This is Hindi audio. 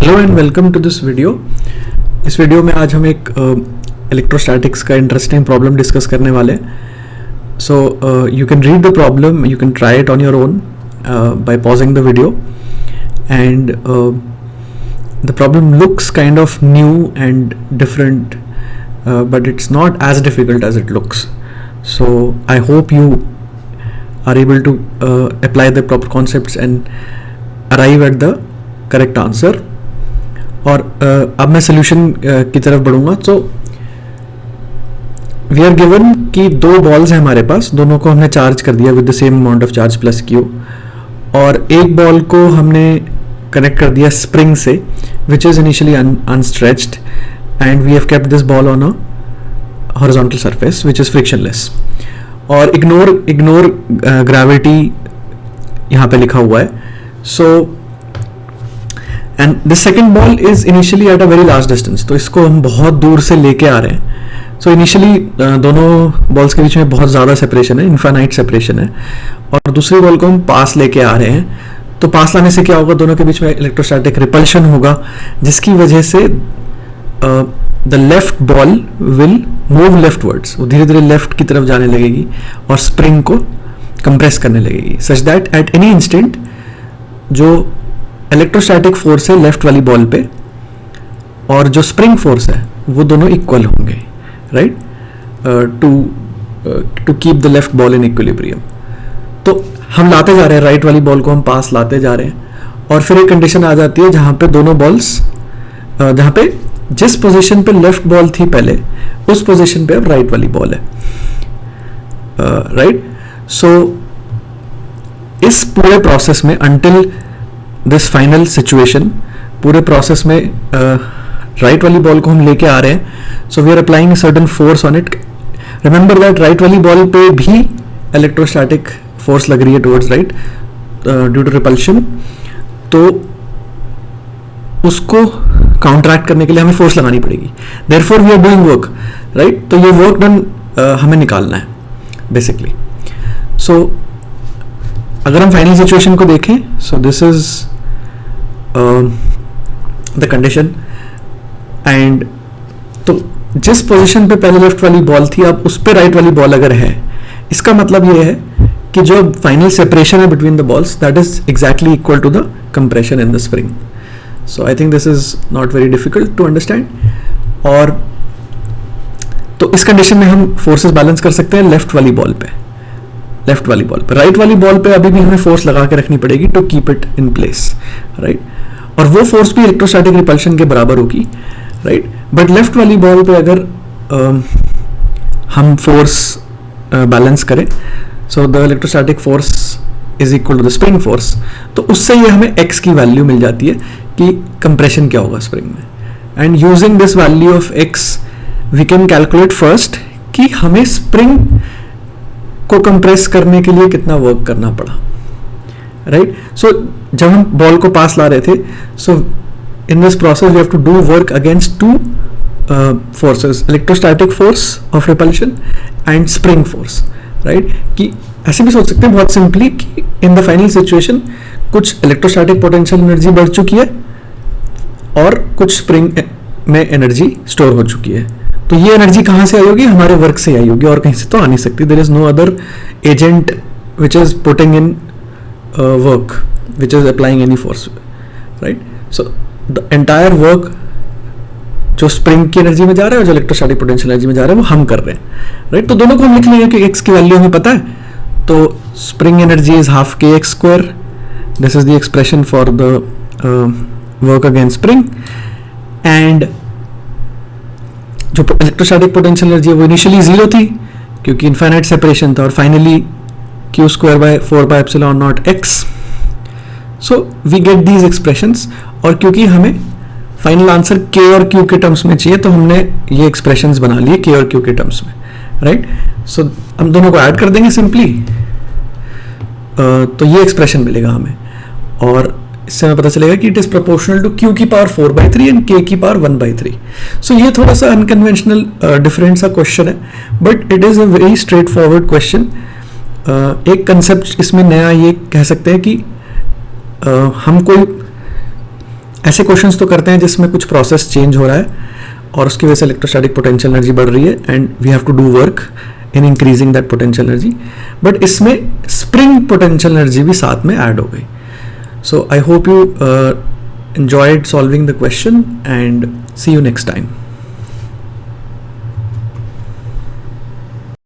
Hello and welcome to this video. इस वीडियो में आज हम एक इलेक्ट्रोस्टैटिक्स का इंटरेस्टिंग प्रॉब्लम डिस्कस करने वाले। So you can read the problem, you can try it on your own by pausing the video and the problem looks kind of new and different but it's not as difficult as it looks. So I hope you are able to apply the proper concepts and arrive at the correct answer. और अब मैं solution की तरफ बढ़ूंगा। तो we are given कि दो balls हैं हमारे पास, दोनों को हमने चार्ज कर दिया with the same amount of charge plus Q, और एक बॉल को हमने कनेक्ट कर दिया स्प्रिंग से which is initially unstretched and we have kept this ball on a horizontal surface which is frictionless. और ignore gravity यहाँ पे लिखा हुआ है. So and the second ball is initially at a very large distance. तो इसको हम बहुत दूर से लेके आ रहे हैं. So initially दोनों balls के बीच में बहुत ज़्यादा separation है, infinite separation है, और दूसरी बॉल को हम पास लेके आ रहे हैं. तो पास लाने से क्या होगा, दोनों के बीच में इलेक्ट्रोस्टैटिक रिपल्शन होगा जिसकी वजह से the left ball will move leftwards, वो धीरे धीरे लेफ्ट की तरफ जाने लगेगी और स्प्रिंग को कंप्रेस करने लगेगी such that at any instant जो इलेक्ट्रोस्टैटिक फोर्स है लेफ्ट वाली बॉल पे और जो स्प्रिंग फोर्स है वो दोनों इक्वल होंगे, right, to keep the left ball in equilibrium. तो हम लाते जा रहे हैं राइट वाली बॉल को, हम पास लाते जा रहे हैं और फिर एक कंडीशन आ जाती है जहाँ पे दोनों बॉल्स, जहाँ पे जिस पोजीशन पे लेफ्ट बॉल थी पहले उस पोजीशन पे अब राइट वाली बॉल है, राइट. सो इस पूरे प्रोसेस में अंटिल दिस फाइनल सिचुएशन, पूरे प्रोसेस में राइट वाली बॉल को हम लेके आ रहे हैं. So we are applying certain force on it. Remember that right वाली बॉल पे भी इलेक्ट्रोस्टैटिक फोर्स लग रही है towards right due to repulsion. तो उसको काउंटरैक्ट करने के लिए हमें फोर्स लगानी पड़ेगी. Therefore we are doing work, right. तो ये वर्क डन हमें निकालना है बेसिकली. सो अगर हम फाइनल सिचुएशन को देखें, so this is the condition. And तो जिस पोजीशन पे पहले लेफ्ट वाली बॉल थी अब उस पे राइट वाली बॉल अगर है, इसका मतलब ये है कि जो फाइनल सेपरेशन है between the balls that is exactly equal to the compression in the spring. So I think this is not very difficult to understand. और तो इस कंडीशन में हम फोर्सेस बैलेंस कर सकते हैं लेफ्ट वाली बॉल पे. राइट वाली बॉल पे अभी भी हमें फोर्स लगा के रखनी पड़ेगी to keep it in place, right. और वो फोर्स भी इलेक्ट्रोस्टैटिक रिपल्शन के बराबर होगी, राइट. बट लेफ्ट वाली बॉल पे अगर हम फोर्स बैलेंस करें, so the electrostatic force is equal to the spring force, तो उससे ये हमें x की वैल्यू मिल जाती है कि कंप्रेशन क्या होगा स्प्रिंग में. And using this value of x we can calculate first कि हमें स्प्रिंग को कंप्रेस करने के लिए कितना वर्क करना पड़ा, राइट. सो जब हम बॉल को पास ला रहे थे, so in this process we have to do work against two forces, electrostatic force of repulsion and spring force, right. कि ऐसे भी सोच सकते हैं बहुत सिंपली कि इन द फाइनल सिचुएशन कुछ इलेक्ट्रोस्टैटिक पोटेंशियल एनर्जी बढ़ चुकी है और कुछ स्प्रिंग में एनर्जी स्टोर हो चुकी है. तो ये एनर्जी कहाँ से आई होगी, हमारे वर्क से आई होगी और कहीं से तो आ नहीं सकती. There is no other agent which is putting in work which is applying any force, right. So the entire work जो स्प्रिंग की एनर्जी में जा रहा है और जो इलेक्ट्रोस्टैटिक पोटेंशियल एनर्जी में जा रहा है वो हम कर रहे हैं, राइट. तो दोनों को हम लिख लेंगे कि x की वैल्यू हमें पता है. तो spring energy is half kx square. This is the expression for the work against spring. And जो इलेक्ट्रोस्टैटिक पोटेंशियल एनर्जी है वो इनिशियली जीरो थी क्योंकि इनफाइनाइट सेपरेशन था, और finally q square by 4 pi epsilon naught x. So we get these expressions. और क्योंकि हमें फाइनल आंसर k और q के टर्म्स में चाहिए तो हमने ये एक्सप्रेशंस बना लिए k और q के टर्म्स में, राइट. सो हम दोनों को ऐड कर देंगे सिंपली, तो ये एक्सप्रेशन मिलेगा हमें. और इससे हमें पता चलेगा कि it is proportional to q की पावर 4/3 एंड k की पावर 1/3. सो ये थोड़ा सा अनकन्वेंशनल डिफरेंट सा क्वेश्चन है, but it is a very straightforward question. एक कंसेप्ट इसमें नया ये कह सकते हैं कि हम कोई ऐसे क्वेश्चंस तो करते हैं जिसमें कुछ प्रोसेस चेंज हो रहा है और उसकी वजह से इलेक्ट्रोस्टैटिक पोटेंशियल एनर्जी बढ़ रही है and we have to do work in increasing that potential energy, but इसमें स्प्रिंग पोटेंशियल एनर्जी भी साथ में ऐड हो गई. So I hope you enjoyed solving the question and see you next time.